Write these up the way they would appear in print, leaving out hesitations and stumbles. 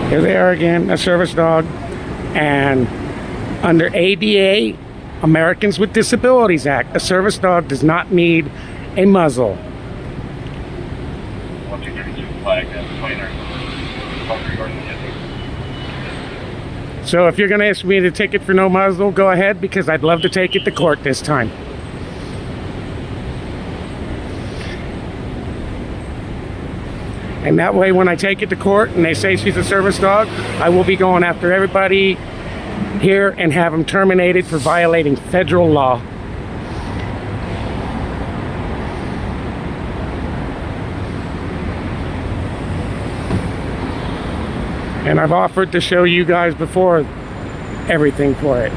Here they are again, a service dog. And under ADA, Americans with Disabilities Act, a service dog does not need a muzzle. 1232 flag minor. So if you're going to ask me to ticket for no muzzle, go ahead, because I'd love to take it to court this time. And that way, when I take it to court and they say she's a service dog, I will be going after everybody here and have them terminated for violating federal law. And I've offered to show you guys before everything for it. I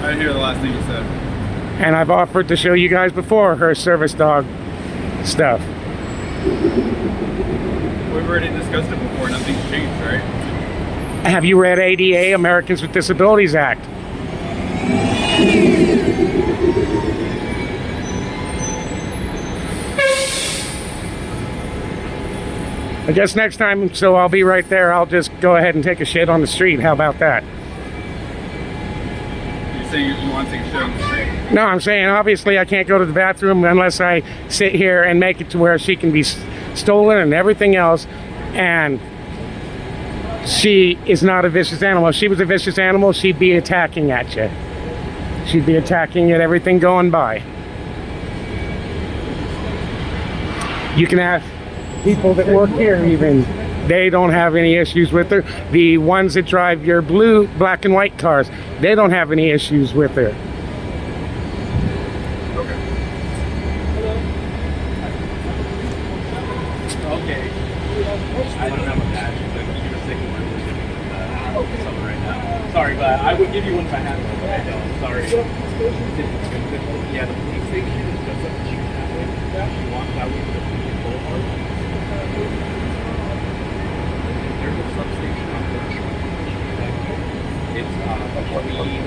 didn't hear the last thing you said. And I've offered to show you guys before her service dog stuff. We've already discussed it before. Nothing's changed, right? Have you read ADA, Americans with Disabilities Act? I guess next time, so I'll be right there, I'll just go ahead and take a shit on the street. How about that? You're saying you want to take a shit on the street? No, I'm saying obviously I can't go to the bathroom unless I sit here and make it to where she can be stolen and everything else. And she is not a vicious animal. If she was a vicious animal, she'd be attacking at you. She'd be attacking at everything going by. You can ask people that work here even. They don't have any issues with her. The ones that drive your blue, black and white cars, they don't have any issues with her. Okay. I don't have a badge, but you're sick of something right now. Sorry, but I would give you one if I had one, but I don't. Sorry. Yeah, the police station is just up the street that way. If you walk that way to the police boulevard, there's a substation on the street. It's between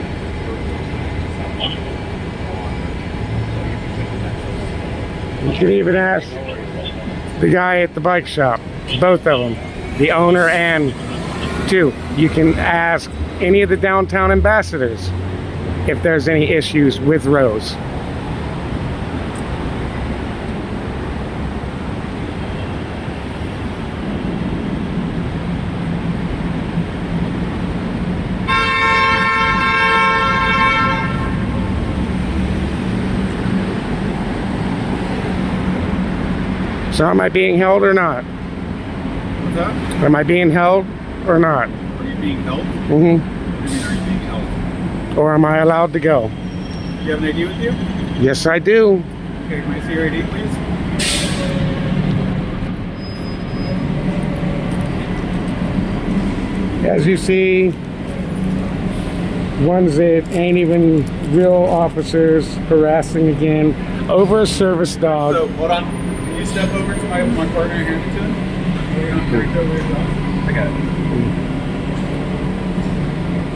You can even ask the guy at the bike shop, both of them, the owner and two. You can ask any of the downtown ambassadors if there's any issues with Rose. So am I being held or not? What's that? Am I being held or not? Are you being held? Mm-hmm. What do you mean, are you being held? Or am I allowed to go? Do you have an ID with you? Yes, I do. Okay, can I see your ID, please? As you see, ones that ain't even real officers harassing again over a service dog. So, hold on. Can you step over to my partner and hand it to him? I got it.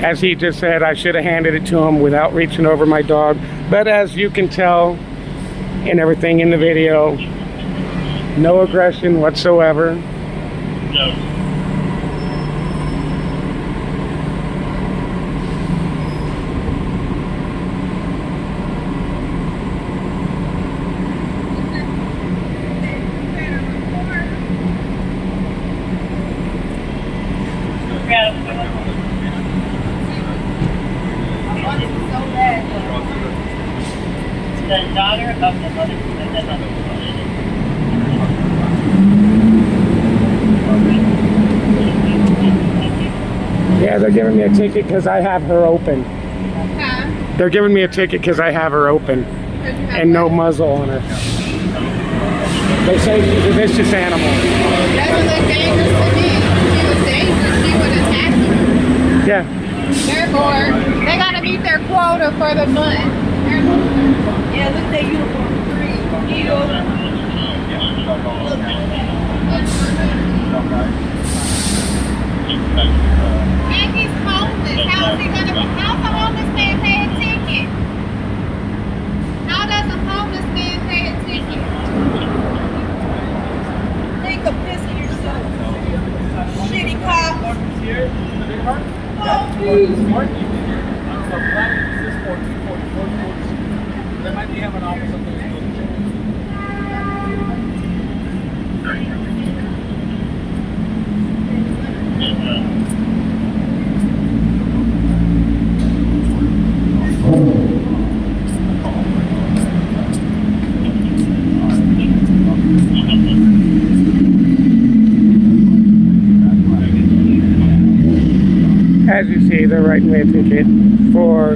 As he just said, I should have handed it to him without reaching over my dog. But as you can tell in everything in the video, no aggression whatsoever. No. The daughter of the mother who lived at the Yeah, they're giving me a ticket because I have her open. Huh? They're giving me a ticket because I have her open and no muzzle on her. They say she's a vicious animal. Doesn't look dangerous to me. If she was dangerous, she would attack you. Yeah. Therefore, they gotta meet their quota for the month. Yeah, look at that uniform. And he's homeless. How's a homeless man pay a ticket? How does a homeless man pay a ticket? Take a piss of yourself. here in the big part. That's for smart people. So planning is this for they might be having an office up there. As you see, they're writing me a ticket for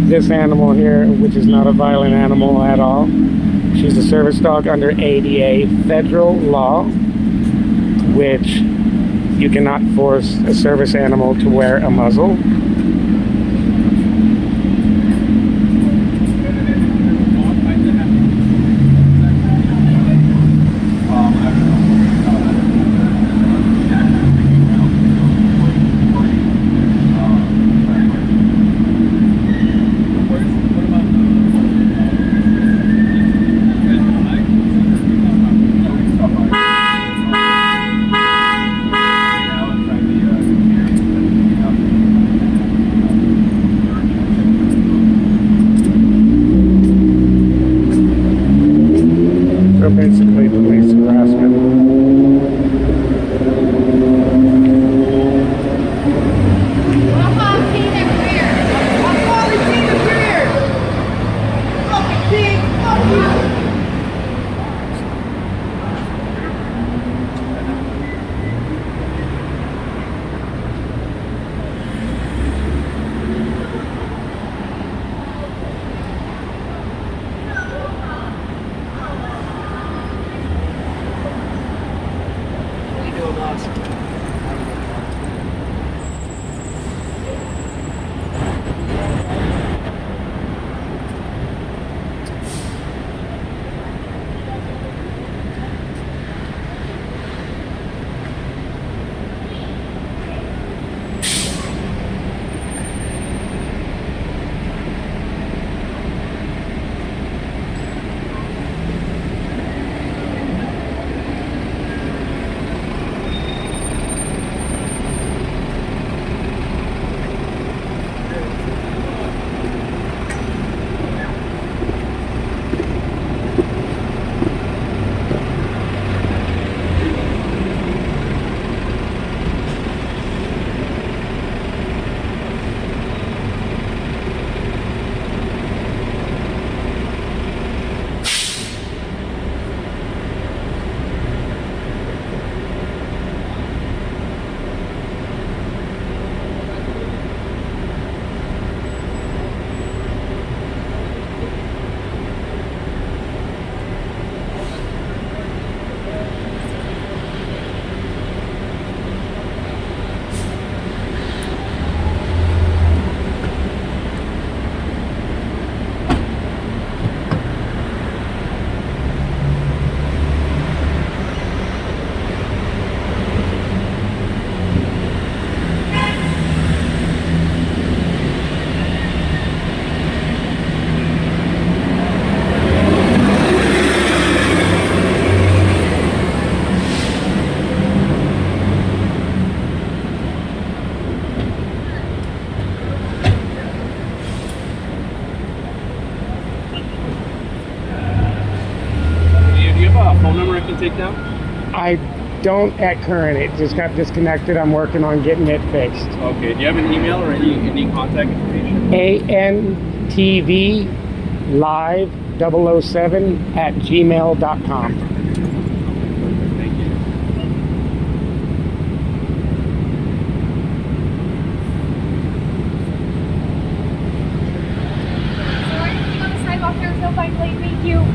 this animal here, which is not a violent animal at all. She's a service dog under ADA federal law, which you cannot force a service animal to wear a muzzle. So basically police harassment. I'm calling Tina Greer. I'm calling Tina Greer. Fucking pig. Fuck you. Phone number I can take down? I don't at current. It just got disconnected. I'm working on getting it fixed. Okay. Do you have an email or any contact information? ANTVlive007@gmail.com. Thank you. So anything on the sidewalk here until I play. Thank you.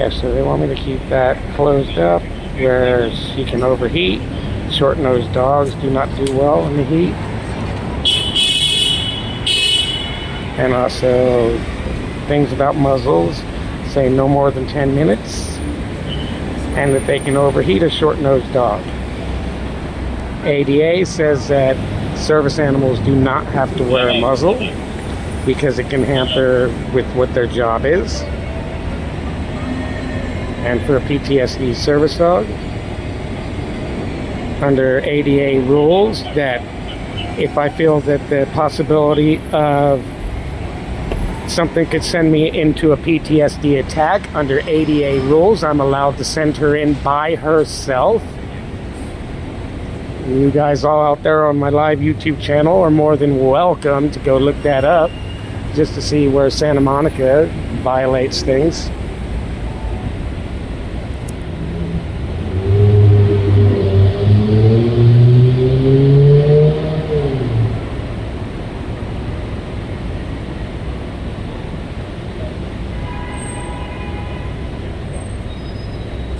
Yeah, so they want me to keep that closed up where she can overheat. Short-nosed dogs do not do well in the heat. And also things about muzzles say no more than 10 minutes and that they can overheat a short-nosed dog. ADA says that service animals do not have to wear a muzzle because it can hamper with what their job is. And for a PTSD service dog, under ADA rules, that if I feel that the possibility of something could send me into a PTSD attack, under ADA rules, I'm allowed to send her in by herself. You guys all out there on my live YouTube channel are more than welcome to go look that up just to see where Santa Monica violates things.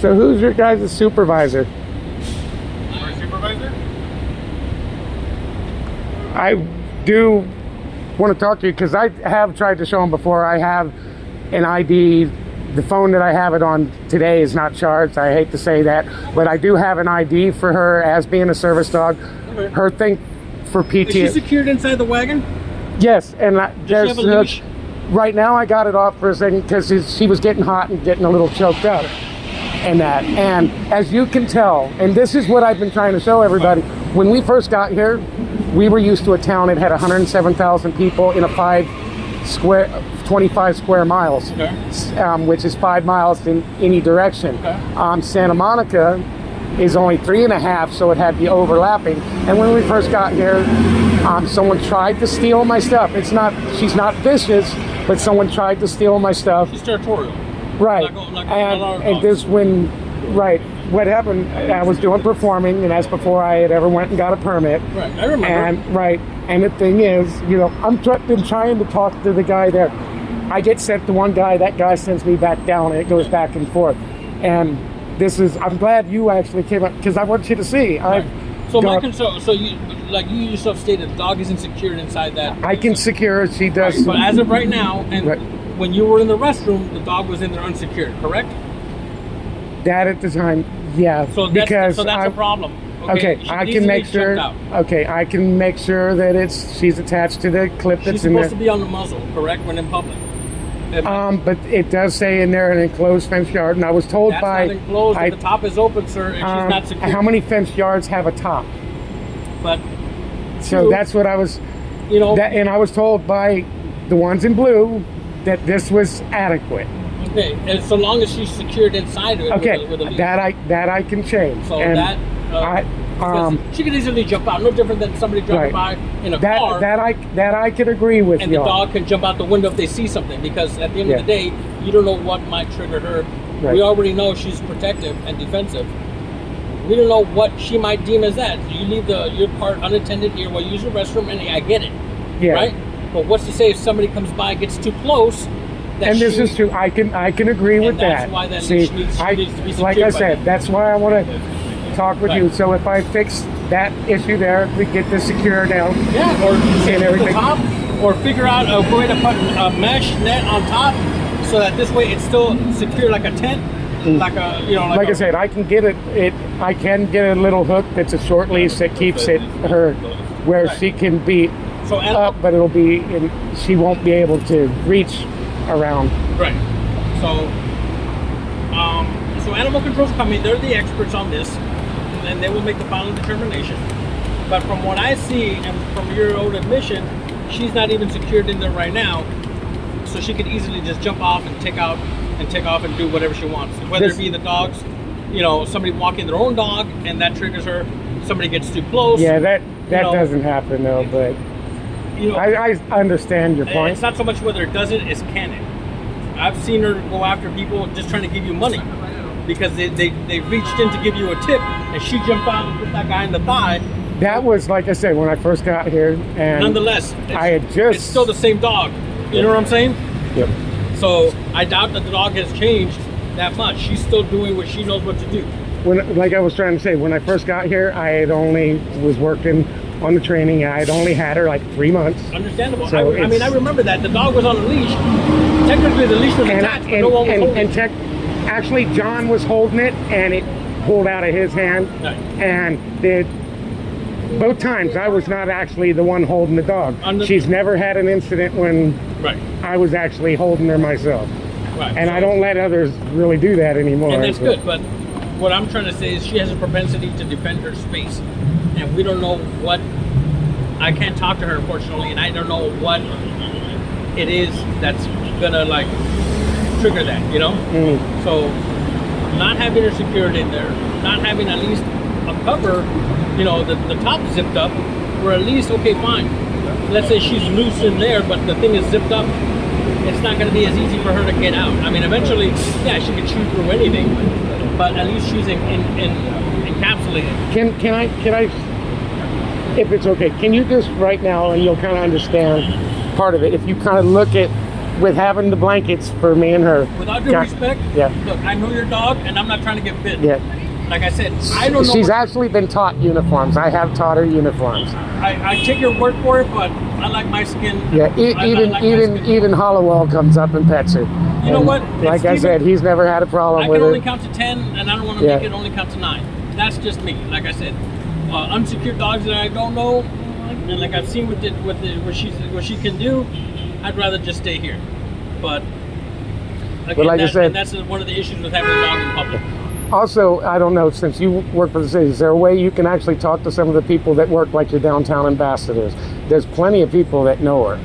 So who's your guys' supervisor? Our supervisor? I do want to talk to you because I have tried to show him before. I have an ID. The phone that I have it on today is not charged. I hate to say that, but I do have an ID for her as being a service dog. Okay. Her thing for PT. Is she secured inside the wagon? Yes, and Does she have a leash? right now I got it off for a second because she was getting hot and getting a little choked up. And that, and as you can tell, and this is what I've been trying to show everybody, when we first got here, we were used to a town that had 107,000 people in a 25 square miles, Okay. Which is 5 miles in any direction. Okay. Santa Monica is only 3.5, so it had the overlapping. And when we first got here, someone tried to steal my stuff. She's not vicious, but someone tried to steal my stuff. She's territorial. Right, and this what happened, I was doing performing, and that's before I had ever went and got a permit. Right, I remember. And the thing is, been trying to talk to the guy there. I get sent to one guy, that guy sends me back down, and it goes back and forth. And I'm glad you actually came up, because I want you to see. Right. So my concern, so you yourself stated, the dog isn't secured inside that. I can secure it, she does. Right, but as of right now, and Right. when you were in the restroom, the dog was in there unsecured, correct? That at the time, yeah. So that's a problem. Okay, She I needs can to make be sure. checked out. Okay, I can make sure that she's attached to the clip She's that's in there. supposed to be on the muzzle, correct, when in public. But it does say in there an enclosed fenced yard, and I was told That's by. not enclosed. If the top is open, sir, and she's not secured. How many fenced yards have a top? But So true. that's what I was. And I was told by the ones in blue that this was adequate. Okay, and so long as she's secured inside of it. Okay, with a leash. that I can change. So and that. because she could easily jump out, no different than somebody jumping by in a car. That I could agree with and you. the dog can jump out the window if they see something, because at the end of the day, you don't know what might trigger her. Right. We already know she's protective and defensive. We don't know what she might deem as that. You leave your part unattended here while you use the restroom, and I get it, right? But what's to say if somebody comes by, gets too close? And this is true. I can agree with that. That's why that See, leash needs to be secured. like I said, that's why I want to talk with you. So if I fix that issue there, we get this secure down. Yeah, or and everything. the top, or figure out a way to put a mesh net on top, so that this way it's still secure like a tent, like a Like I said, I can get it. I can get a little hook that's a short leash that keeps her where she can be up, but it'll be she won't be able to reach around. Right. So animal control's coming. They're the experts on this, and they will make the final determination. But from what I see, and from your own admission, she's not even secured in there right now, so she could easily just jump off and take off and do whatever she wants. Whether it be the dogs, somebody walking their own dog, and that triggers her. Somebody gets too close. Yeah, that doesn't happen though. But I understand your point. It's not so much whether it does it, it's can it. I've seen her go after people just trying to give you money because they reached in to give you a tip, and she jumped out and put that guy in the thigh. That was, like I said, when I first got here, and nonetheless, it's still the same dog. You know what I'm saying? Yep. So I doubt that the dog has changed that much. She's still doing what she knows what to do. When, like I was trying to say, when I first got here, I had only was working on the training. I had only had her like 3 months. Understandable. So I mean, I remember that. The dog was on a leash. Technically, the leash was attached, but no one was holding it. Actually, John was holding it, and it pulled out of his hand. Right. And both times, I was not actually the one holding the dog. She's never had an incident when I was actually holding her myself. Right. And I don't let others really do that anymore. And that's good, but what I'm trying to say is she has a propensity to defend her space, and we don't know what. I can't talk to her, unfortunately, and I don't know what it is that's gonna like trigger that, you know. So not having her secured in there, not having at least a cover, you know, the top zipped up, we're at least okay, fine. Let's say she's loose in there, but the thing is zipped up. It's not going to be as easy for her to get out. I mean, eventually, yeah, she could chew through anything, but at least she's encapsulated. Can I, if it's okay, can you just right now, and you'll kind of understand part of it, if you kind of look at, with having the blankets for me and her. Without due respect, yeah. Look, I know your dog, and I'm not trying to get bit. Yeah. Like I said, I don't know. She's actually been taught uniforms. I have taught her uniforms. I take your word for it, but I like my skin. Yeah, even Hollowell comes up and pets her. You know what? Like I said, he's never had a problem with I her. can only count to 10, and I don't want to make it only count to 9. That's just me. Like I said, unsecured dogs that I don't know, and like I've seen what she can do, I'd rather just stay here. But again, like I said, that's one of the issues with having a dog in public. Also, I don't know, since you work for the city, is there a way you can actually talk to some of the people that work like your downtown ambassadors? There's plenty of people that know her.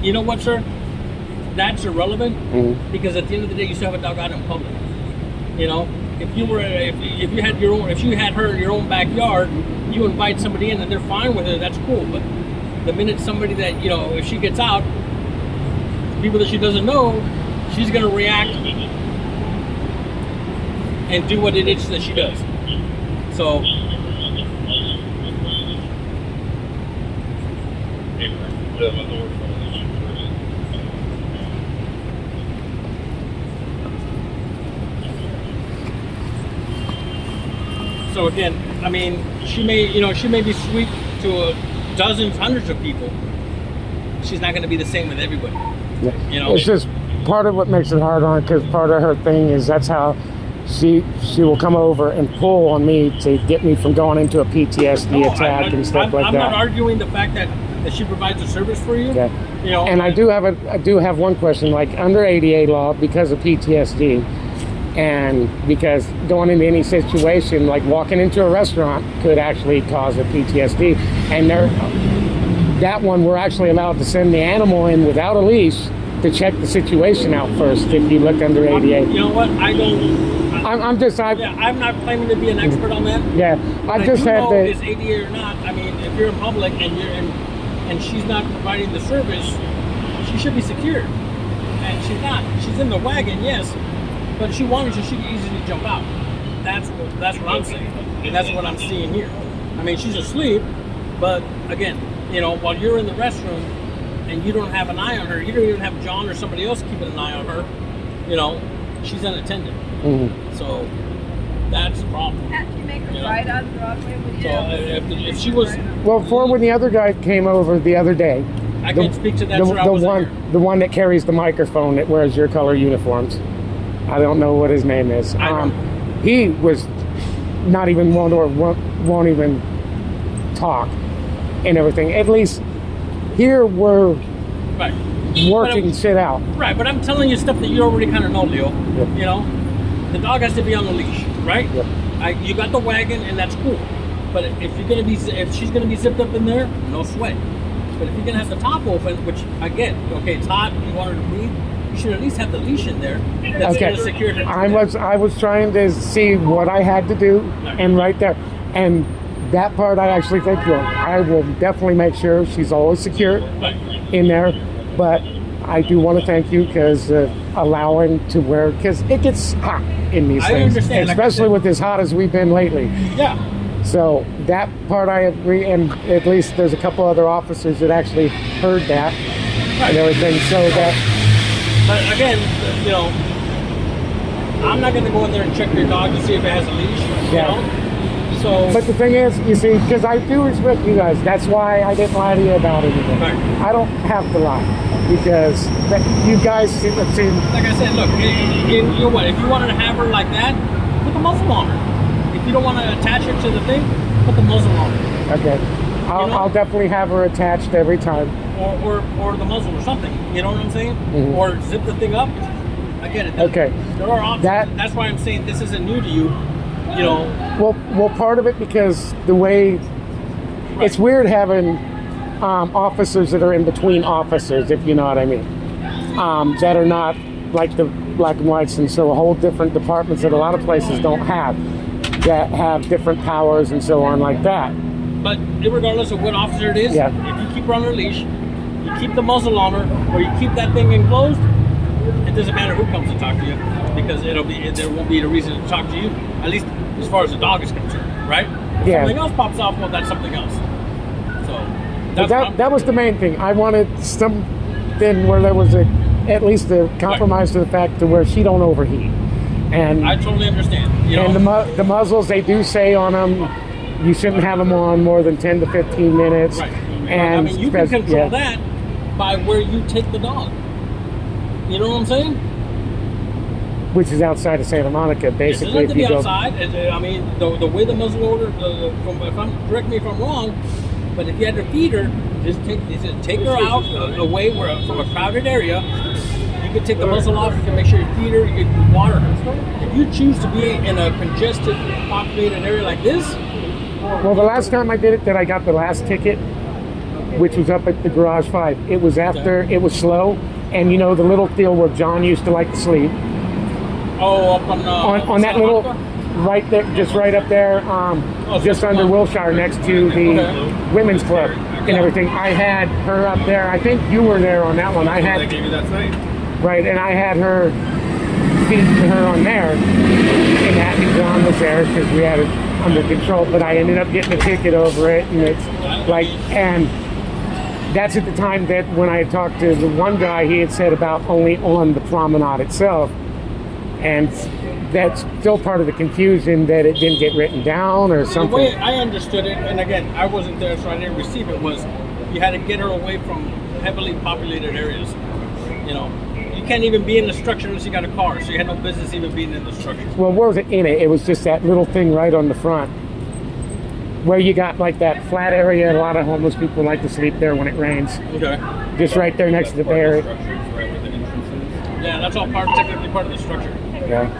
You know what, sir? That's irrelevant because at the end of the day, you still have a dog out in public. You know, if you had her in your own backyard, you invite somebody in and they're fine with her, that's cool. But the minute somebody that, you know, if she gets out, people that she doesn't know, she's going to react and do what it is that she does. So again, I mean, she may be sweet to dozens, hundreds of people. She's not going to be the same with everybody. Yeah. You know, it's just part of what makes it hard on her, because part of her thing is that's how she will come over and pull on me to get me from going into a PTSD attack and stuff like that. I'm not arguing the fact that she provides a service for you. Yeah. You know, and I do have one question, like under ADA law, because of PTSD, and because going into any situation, like walking into a restaurant could actually cause a PTSD, and that one we're actually allowed to send the animal in without a leash to check the situation out first if you look under ADA. You know what? I'm not claiming to be an expert on that. Yeah, I just had to. Is ADA or not? I mean, if you're in public and she's not providing the service, she should be secured, and she's not. She's in the wagon, yes, but if she wanted to, she could easily jump out. That's what I'm saying, and that's what I'm seeing here. I mean, she's asleep, but again, you know, while you're in the restroom and you don't have an eye on her, you don't even have John or somebody else keeping an eye on her, you know, she's unattended. So that's the problem. Can't you make her ride on Broadway with you? So if she was... Well, when the other guy came over the other day, I can't speak to that, sir. The one that carries the microphone that wears your color uniforms. I don't know what his name is. He was not even won't even talk and everything. At least here we're working shit out. Right, but I'm telling you stuff that you already kind of know, Leo. Yep. You know, the dog has to be on the leash, right? Yep. You got the wagon, and that's cool. But if she's gonna be zipped up in there, no sweat. But if you're gonna have the top open, which I get, okay, it's hot, you want her to breathe, you should at least have the leash in there. That's gonna secure her. I was trying to see what I had to do, and right there, and that part I actually think I will definitely make sure she's always secure in there. But I do want to thank you because allowing to wear, because it gets hot in these things, understand, especially with as hot as we've been lately. Yeah. So that part I agree, and at least there's a couple other officers that actually heard that and everything. So that. But again, you know, I'm not gonna go in there and check your dog to see if it has a leash. Yeah. You know? So But the thing is, you see, because I do respect you guys. That's why I didn't lie to you about anything. Right. I don't have to lie because you guys seem. like I said, look, you know what? If you wanted to have her like that, put the muzzle on her. If you don't want to attach her to the thing, put the muzzle on her. Okay. I'll definitely have her attached every time. Or the muzzle or something. You know what I'm saying? Mhm. Or zip the thing up. I get it. Okay. There are options. That's why I'm saying this isn't new to you. You know. Well, part of it because the way it's weird having officers that are in between officers, if you know what I mean, that are not like the black and whites, and so a whole different departments that a lot of places don't have, that have different powers and so on like that. But regardless of what officer it is, Yeah. if you keep her on her leash, you keep the muzzle on her, or you keep that thing enclosed, it doesn't matter who comes to talk to you, because there won't be a reason to talk to you, at least as far as the dog is concerned, right? If Yeah. something else pops off, well, that's something else. So But that was the main thing. I wanted something where there was at least a compromise to the fact to where she don't overheat. And I totally understand. You and know, the muzzles, they do say on them, you shouldn't have them on more than 10 to 15 minutes. right. And I mean, you can control that by where you take the dog. You know what I'm saying? which is outside of Santa Monica, It basically. doesn't have to If be you go, outside. I mean, the way the muzzle order, correct me if I'm wrong, but if you had to feed her, just take her out away from a crowded area. You could take the muzzle off. You can make sure you feed her. You can water her. If you choose to be in a congested, populated area like this, well, the last time I did it, that I got the last ticket, which was up at the Garage 5. It was after, it was slow, and you know the little field where John used to like to sleep. up on On that little, right there, just right up there, just under Wilshire, next to the women's club and everything. I had her up there. I think you were there on that one. I had, gave you that site. right, and I had her feeding her on there, and that, and John was there because we had it under control. But I ended up getting a ticket over it, and it's like, and that's at the time that when I had talked to the one guy, he had said about only on the promenade itself. And that's still part of the confusion that it didn't get written down or The something. way I understood it, and again, I wasn't there, so I didn't receive it, was you had to get her away from heavily populated areas. You know, you can't even be in the structure unless you got a car, so you had no business even being in the structure. Well, where was it in it? It was just that little thing right on the front where you got like that flat area. A lot of homeless people like to sleep there when it rains. Okay. Just right there next to the barrier. Yeah, that's all technically part of the structure. Yeah.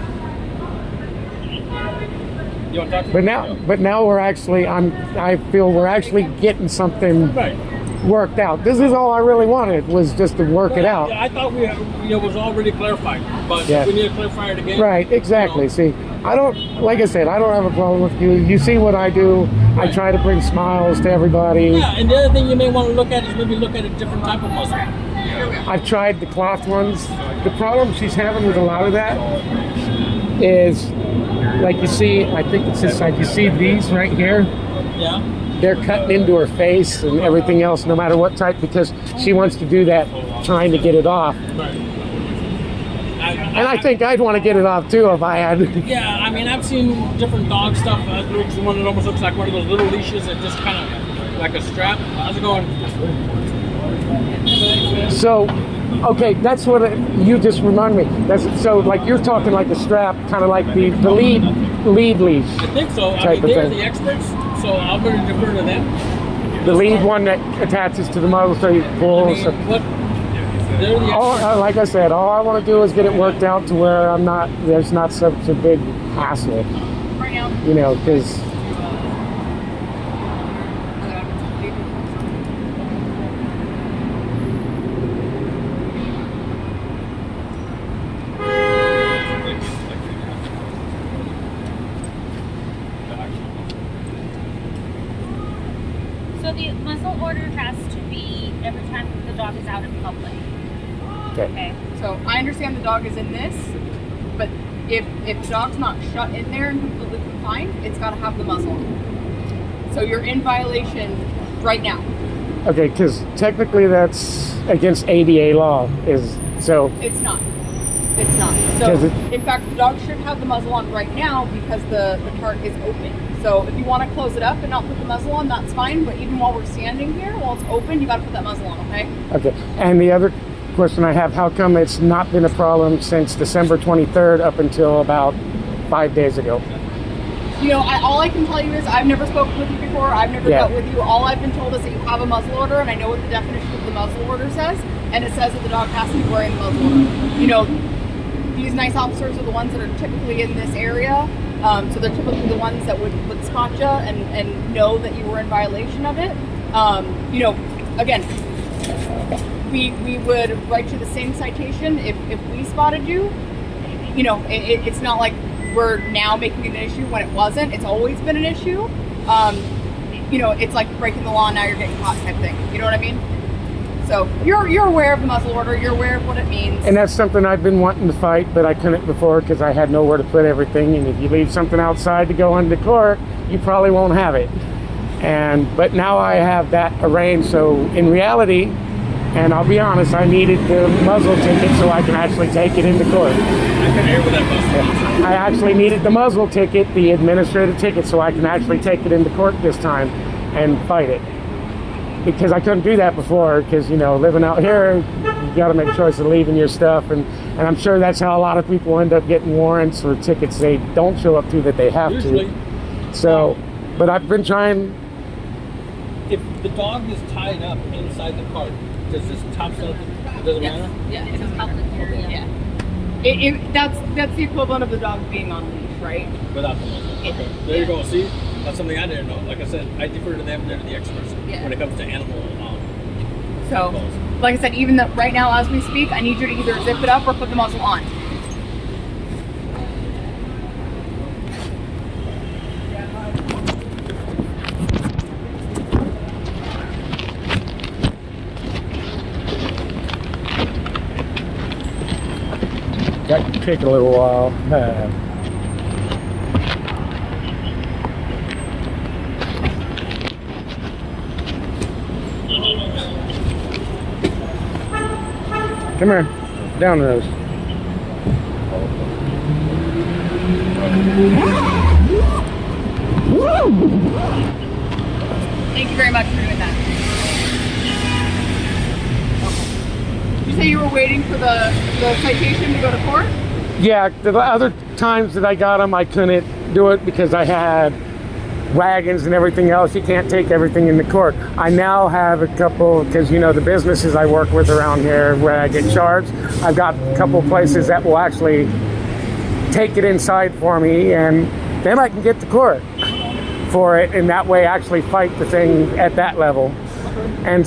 You want to talk to me? But now we're actually, I feel we're actually getting something Right. worked out. This is all I really wanted, was just to work it out. Yeah, I thought it was already clarified, but Yeah. we need to clarify it again. Right, exactly. You know. See, I don't, like I said, I don't have a problem with you. You see what I do. I Right. try to bring smiles to everybody. Yeah, and the other thing you may want to look at is maybe look at a different type of muzzle. I've tried the cloth ones. The problem she's having with a lot of that is, like you see, I think it's this side, you see these right here? Yeah. They're cutting into her face and everything else, no matter what type, because she wants to do that, trying to get it off. Right. And I think I'd want to get it off too if I had. Yeah, I mean, I've seen different dog stuff. There's one that almost looks like one of those little leashes that just kind of like a strap. How's it going? So, okay, that's what you just remind me. So, like you're talking like a strap, kind of like the lead leash. I think so. I Type mean, of they're thing. the experts, so I'm going to defer to them. The lead one that attaches to the muzzle so you pull. I mean, So- they're the experts. like I said, all I want to do is get it worked out to where there's not such a big hassle, you know, because So the muzzle order has to be every time the dog is out in public. Okay. So I understand the dog is in this, but if the dog's not shut in there and completely confined, it's got to have the muzzle on. So you're in violation right now. okay, because technically that's against ADA law. So It's not. It's not. Does So, it- in fact, the dog should have the muzzle on right now because the cart is open. So, if you want to close it up and not put the muzzle on, that's fine. But even while we're standing here, while it's open, you got to put that muzzle on, okay? Okay. And the other question I have, how come it's not been a problem since December 23rd up until about 5 days ago? You know, all I can tell you is I've never spoken with you before. I've never Yeah. dealt with you. All I've been told is that you have a muzzle order, and I know what the definition of the muzzle order says, and it says that the dog has to be wearing the muzzle order. You know, these nice officers are the ones that are typically in this area, so they're typically the ones that would spot you and know that you were in violation of it. You know, again, we would write you the same citation if we spotted you. You know, it's not like we're now making it an issue when it wasn't. It's always been an issue. You know, it's like breaking the law and now you're getting caught type thing. You know what I mean? So you're aware of the muzzle order. You're aware of what it means. And that's something I've been wanting to fight, but I couldn't before because I had nowhere to put everything. And if you leave something outside to go into court, you probably won't have it. But now I have that arranged. So in reality, and I'll be honest, I needed the muzzle ticket so I can actually take it into court. I actually needed the muzzle ticket, the administrative ticket, so I can actually take it into court this time and fight it. Because I couldn't do that before, because, you know, living out here, you got to make a choice of leaving your stuff. And I'm sure that's how a lot of people end up getting warrants or tickets they don't show up to that they have Usually. to. So, but I've been trying. If the dog is tied up inside the cart, does this top stuff, it doesn't matter? Yeah, it's a public area. Yeah. That's the equivalent of the dog being on leash, right? Without the muzzle. Okay. There you go. See? That's something I didn't know. Like I said, I defer to them. They're the experts when it comes to animal So, calls. like I said, even right now as we speak, I need you to either zip it up or put the muzzle on. That can take a little while. Come here, down Rose. Thank you very much for doing that. You say you were waiting for the citation to go to court? Yeah, the other times that I got them, I couldn't do it because I had wagons and everything else. You can't take everything into court. I now have a couple, because you know the businesses I work with around here where I get charged, I've got a couple places that will actually take it inside for me, and then I can get to court for it, and that way actually fight the thing at that level. And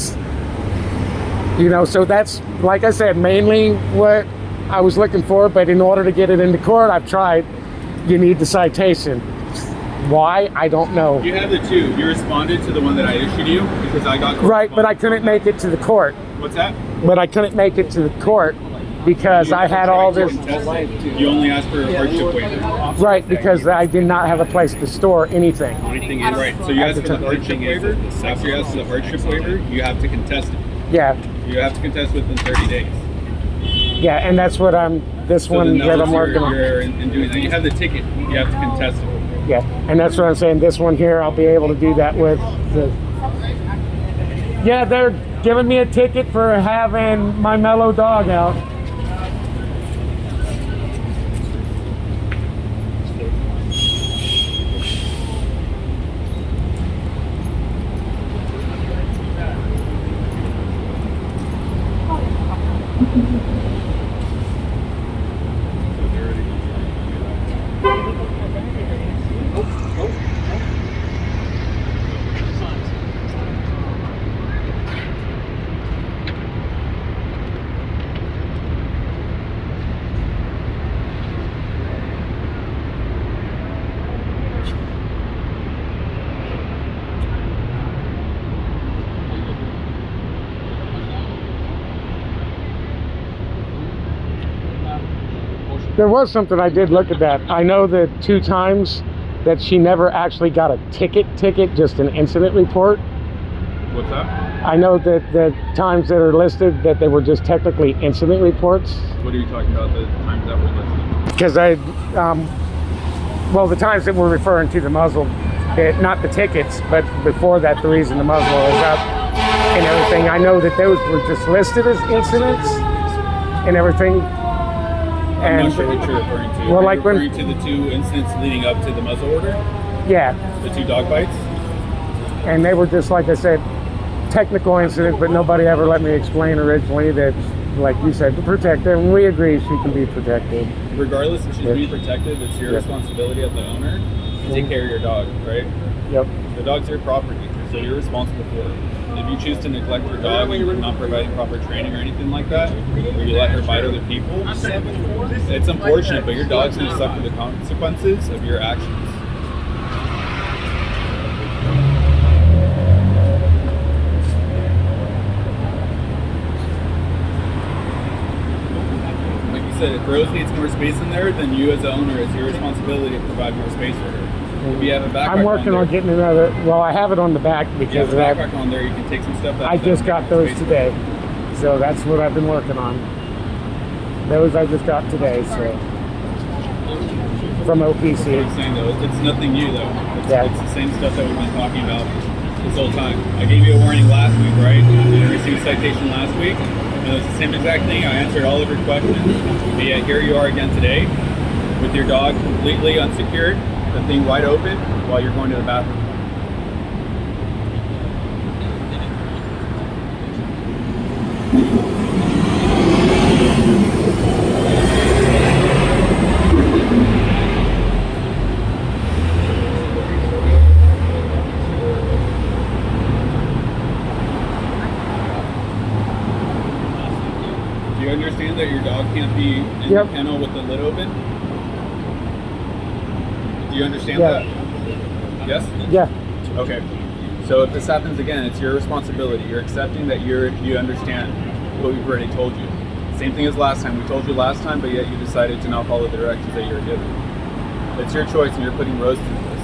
you know, so that's, like I said, mainly what I was looking for. But in order to get it into court, I've tried. You need the citation. Why? I don't know. You have the two. You responded to the one that I issued you because I got Right, but I couldn't make it to the court. What's that? But I couldn't make it to the court because I had all this. You only asked for a hardship waiver. Right, because I did not have a place to store anything. Anything is right. So you asked for the hardship waiver. After you ask for the hardship waiver, you have to contest it. Yeah, You have to contest within 30 days. yeah, and that's what this So one then that I'm you're- working on. you're in doing that. You have the ticket. You have to contest it. Yeah, and that's what I'm saying. This one here, I'll be able to do that with. Yeah, they're giving me a ticket for having my mellow dog out. There was something I did look at that. I know the 2 times that she never actually got a ticket, just an incident report. What's that? I know that the times that are listed, that they were just technically incident reports. What are you talking about, the times that were listed? Because well, the times that we're referring to the muzzle, not the tickets, but before that, the reason the muzzle was up and everything. I know that those were just listed as incidents and everything. I'm not sure what you're referring to. Well, Are like you referring to the 2 incidents leading up to the muzzle order? Yeah, The 2 dog bites? and they were just, like I said, technical incidents, but nobody ever let me explain originally that, like you said, to protect her, and we agree she can be protected. Regardless if she's being protected, it's your responsibility as the owner to take care of your dog, right? Yep. The dog's your property, so you're responsible for it. If you choose to neglect your dog and you're not providing proper training or anything like that, or you let her bite other people, it's unfortunate, but your dog's going to suffer the consequences of your actions. Like you said, if Rose needs more space in there, then you as the owner, it's your responsibility to provide more space for her. If you have a backpack I'm working on getting another. Well, I have it on the back because of that. backpack on there, you can take some stuff out. I just got those today, so that's what I've been working on. Those I just got today, so from OPC. I'm saying though, it's nothing new though. It's the same stuff that we've been talking about this whole time. I gave you a warning last week, right? You received a citation last week, and it was the same exact thing. I answered all of your questions, but yet here you are again today with your dog completely unsecured, the thing wide open while you're going to the bathroom. Do you understand that your dog can't be in the kennel with the lid open? Do you understand that? Yes? Yeah. Okay. So if this happens again, it's your responsibility. You're accepting that you understand what we've already told you. Same thing as last time. We told you last time, but yet you decided to not follow the directions that you were given. It's your choice, and you're putting Rose through this.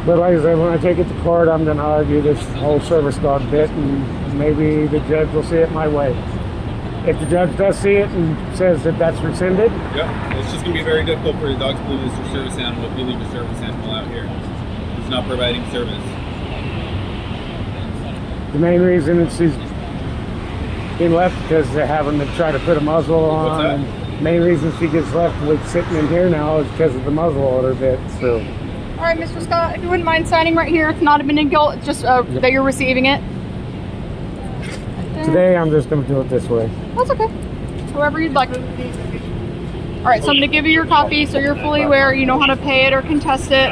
But like I said, when I take it to court, I'm going to argue this whole service dog bit, and maybe the judge will see it my way. If the judge does see it and says that that's rescinded, yeah, it's just going to be very difficult for your dog to believe it's your service animal if you leave a service animal out here. It's not providing service. the main reason is she's been left because they're having to try to put a muzzle on. What's that? And main reason she gets left with sitting in here now is because of the muzzle order bit. So. All right, Mr. Scott, if you wouldn't mind signing right here, it's not admitting guilt, it's just that you're receiving it. Today I'm just going to do it this way. That's okay. However you'd like. All right, so I'm going to give you your copy so you're fully aware, you know how to pay it or contest it.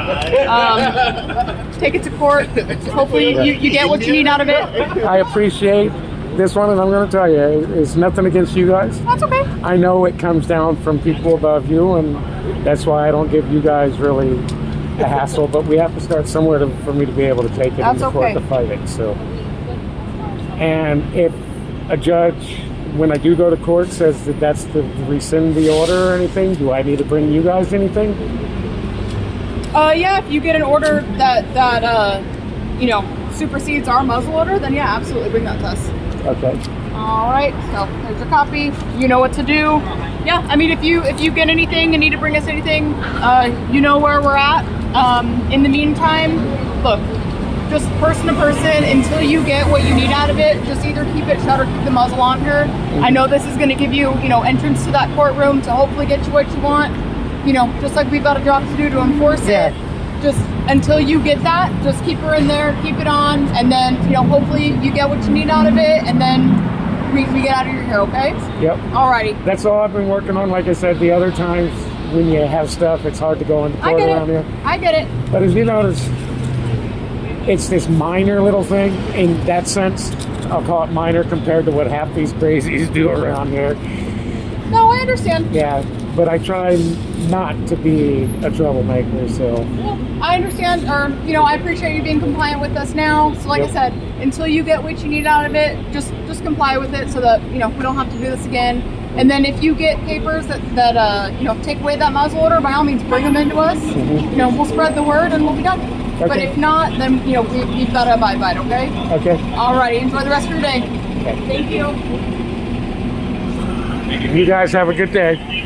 Take it to court. Hopefully you get what you need out of it. I appreciate this one, and I'm going to tell you, it's nothing against you guys. That's okay. I know it comes down from people above you, and that's why I don't give you guys really a hassle, but we have to start somewhere for me to be able to take it into court to fight it. So, and if a judge, when I do go to court, says that that's to rescind the order or anything, do I need to bring you guys anything? Yeah, if you get an order that supersedes our muzzle order, then yeah, absolutely bring that to us. Okay. All right, so there's your copy. You know what to do. Yeah, I mean, if you get anything and need to bring us anything, you know where we're at. In the meantime, look, just person to person, until you get what you need out of it, just either keep it shut or keep the muzzle on her. I know this is going to give you, entrance to that courtroom to hopefully get you what you want. Just like we've got a job to do to enforce it. Just until you get that, just keep her in there, keep it on, and then, hopefully you get what you need out of it, and then we get out of your hair, okay? Yep. Alrighty. That's all I've been working on. Like I said, the other times when you have stuff, it's hard to go into court around here. I get it. But as you notice, it's this minor little thing. In that sense, I'll call it minor compared to what half these crazies do around here. No, I understand. Yeah, but I try not to be a troublemaker, so. Yeah, I understand. I appreciate you being compliant with us now. So like I said, until you get what you need out of it, just comply with it so that, we don't have to do this again. And then if you get papers that take away that muzzle order, by all means, bring them into us. We'll spread the word and we'll be done. But Okay. if not, then we've got to abide by it. Okay. Okay. Alrighty. Enjoy the rest of your day. Thank you. You guys have a good day.